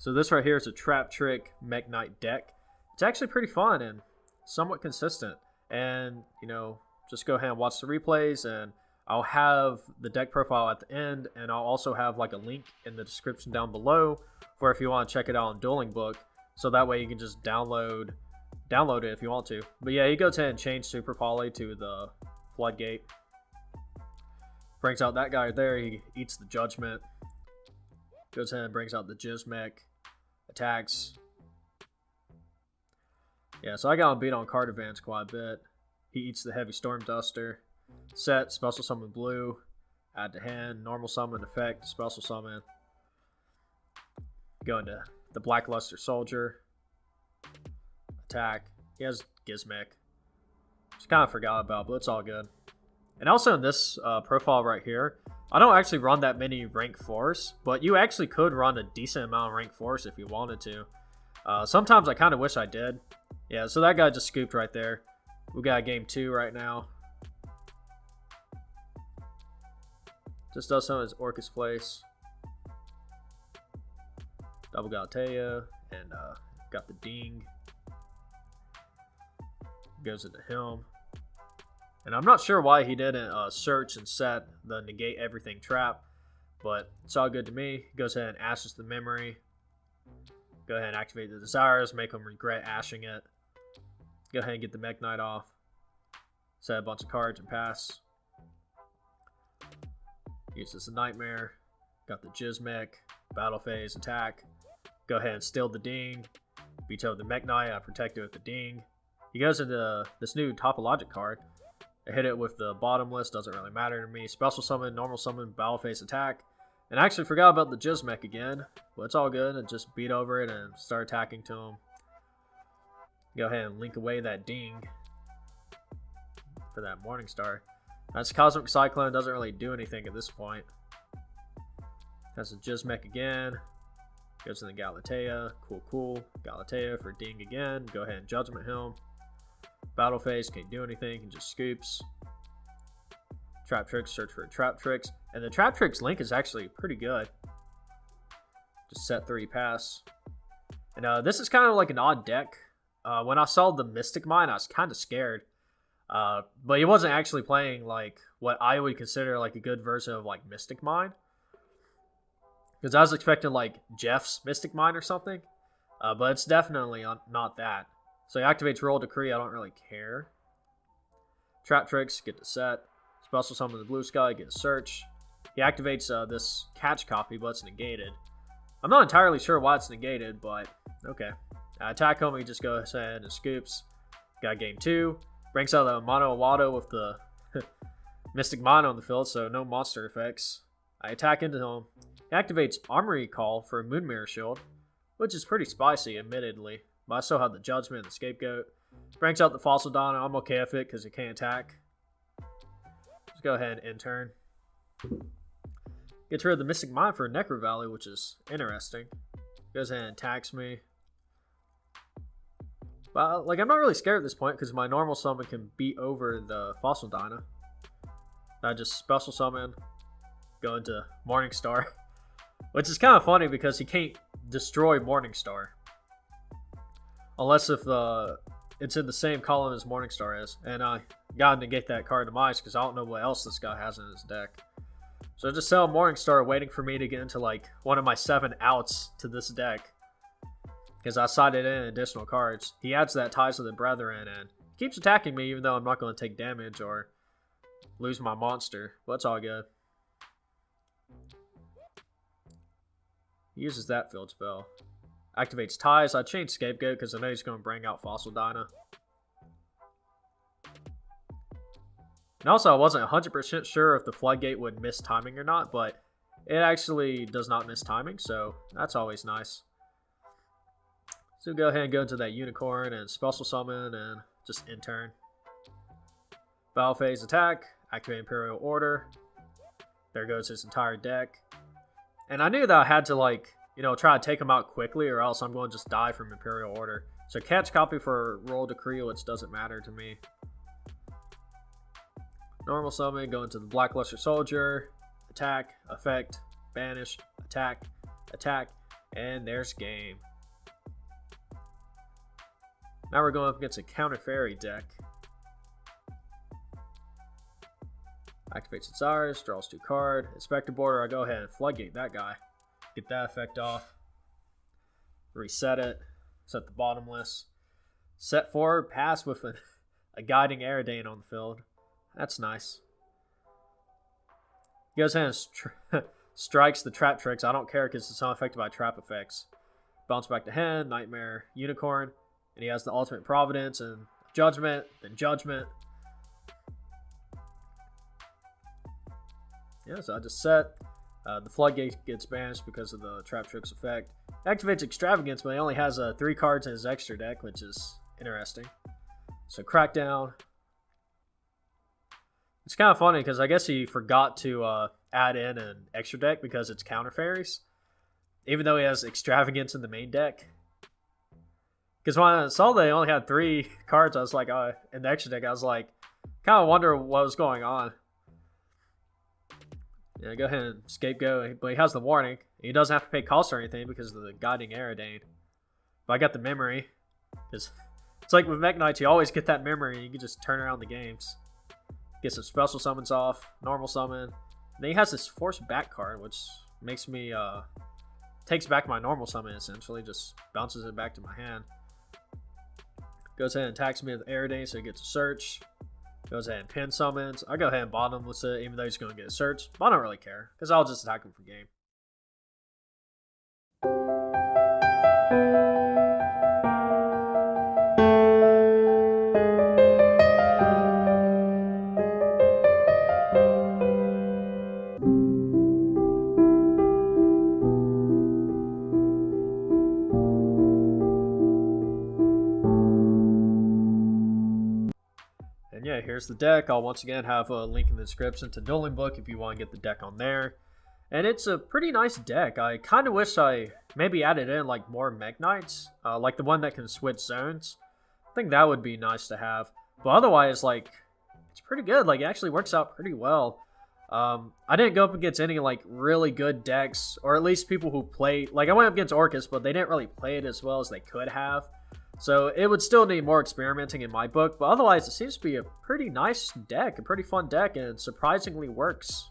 So this right here is a TrapTrix Mekk Knight deck. It's actually pretty fun and somewhat consistent. And, just go ahead and watch the replays, and I'll have the deck profile at the end, and I'll also have like a link in the description down below for if you want to check it out on Dueling Book. So that way you can just download it if you want to. But yeah, he goes ahead and change Super Poly to the Floodgate. Brings out that guy there. He eats the Judgment. Goes ahead and brings out the Jizmech. Attacks. Yeah, so I got him beat on card advance quite a bit. He eats the Heavy Storm Duster. Set, Special Summon Blue. Add to hand. Normal Summon, Effect, Special Summon. Go into the Blackluster Soldier. Attack. He has Gizmek. Just kind of forgot about, but it's all good. And also in this profile right here, I don't actually run that many rank 4s, but you actually could run a decent amount of rank 4s if you wanted to. Sometimes I kind of wish I did. Yeah, so that guy just scooped right there. We got game 2 right now. Just does some of his Orcus Place. Double Galatea, and got the Ding. Goes into him. And I'm not sure why he didn't search and set the negate everything trap, but it's all good to me. He goes ahead and ashes the memory. Go ahead and activate the desires, make him regret ashing it. Go ahead and get the Mekk Knight off. Set a bunch of cards and pass. Uses the Nightmare. Got the Jizmech. Battle phase, attack. Go ahead and steal the Ding. Veto the Mekk Knight. I protect it with the Ding. He goes into this new Topologic card. I hit it with the bottomless, doesn't really matter to me. Special summon, normal summon, battle phase attack. And I actually forgot about the Jizmech again, but it's all good. And just beat over it and start attacking to him. Go ahead and link away that Ding for that Morningstar. That's Cosmic Cyclone, doesn't really do anything at this point. That's a Jizmech again. Goes to the Galatea. Cool. Galatea for Ding again. Go ahead and Judgment him. Battle phase, can't do anything, can just scoops. TrapTrix, search for TrapTrix. And the TrapTrix link is actually pretty good. Just set 3 pass. And this is kind of like an odd deck. When I saw the Mystic Mine, I was kind of scared. But he wasn't actually playing like what I would consider like a good version of like Mystic Mine. Because I was expecting like Jeff's Mystic Mine or something. But it's definitely not that. So he activates Roll Decree, I don't really care. TrapTrix, get the set. Special Summon the Blue Sky, get a search. He activates this Catch Copy, but it's negated. I'm not entirely sure why it's negated, but okay. Attack him, he just goes ahead and scoops. Got game 2. Brings out the Mono Awado with the Mystic Mine on the field, so no monster effects. I attack into him. He activates Armory Call for a Moon Mirror Shield, which is pretty spicy, admittedly. But I still have the Judgment and the Scapegoat. Brings out the Fossil Donna. I'm okay with it because it can't attack. Just go ahead and end turn. Gets rid of the Mystic Mine for a Necro Valley, which is interesting. Goes ahead and attacks me. But like, I'm not really scared at this point because my normal summon can beat over the Fossil Donna. I just special summon, go into Morningstar, which is kind of funny because he can't destroy Morningstar. Unless if it's in the same column as Morningstar is. And I gotta negate that card to mice because I don't know what else this guy has in his deck. So I just sell Morningstar waiting for me to get into like one of my 7 outs to this deck. Because I sided in additional cards. He adds that Ties of the Brethren and keeps attacking me even though I'm not going to take damage or lose my monster. But it's all good. He uses that field spell. Activates Ties. I changed Scapegoat because I know he's going to bring out Fossil Donna. And also, I wasn't 100% sure if the Floodgate would miss timing or not, but it actually does not miss timing, so that's always nice. So go ahead and go into that Unicorn and Special Summon and just end turn. Battle phase attack. Activate Imperial Order. There goes his entire deck. And I knew that I had to like, try to take him out quickly or else I'm going to just die from Imperial Order. So Catch Copy for Roll Decree, which doesn't matter to me. Normal Summon, go into the Blackluster Soldier. Attack, Effect, Banish, Attack, Attack. And there's game. Now we're going up against a counter fairy deck. Activates its ours, draws 2 card. Inspector border, I go ahead and floodgate that guy. Get that effect off. Reset it. Set the bottomless. Set forward, pass with a guiding Aerodane on the field. That's nice. He goes ahead and strikes the TrapTrix. I don't care because it's not affected by trap effects. Bounce back to hand, Nightmare, Unicorn. And he has the Ultimate Providence and Judgment, then Judgment. Yeah, so I just set. The Floodgate gets banished because of the TrapTrix effect. Activates Extravagance, but he only has 3 cards in his extra deck, which is interesting. So Crackdown. It's kind of funny because I guess he forgot to add in an extra deck because it's counter fairies. Even though he has Extravagance in the main deck. Because when I saw they only had 3 cards, I was like, in the extra deck, I was like, kind of wonder what was going on. Yeah, go ahead and scapegoat, but he has the warning. He doesn't have to pay costs or anything because of the guiding Aerodane. But I got the memory. Because it's like with Mekk Knights, you always get that memory and you can just turn around the games. Get some special summons off, normal summon. And then he has this force back card, which makes me, takes back my normal summon essentially, just bounces it back to my hand. Goes ahead and attacks me with Aerodane, so he gets a search. Goes ahead and pin summons. I go ahead and bottomless it, even though he's going to get a search. But I don't really care, because I'll just attack him for game. And yeah, here's the deck. I'll once again have a link in the description to Dueling Book if you want to get the deck on there. And it's a pretty nice deck. I kind of wish I maybe added in like more Mekk Knights, like the one that can switch zones. I think that would be nice to have. But otherwise, like, it's pretty good. Like, it actually works out pretty well. I didn't go up against any like really good decks, or at least people who play. Like, I went up against Orcus, but they didn't really play it as well as they could have. So it would still need more experimenting in my book, but otherwise it seems to be a pretty nice deck, a pretty fun deck, and it surprisingly works.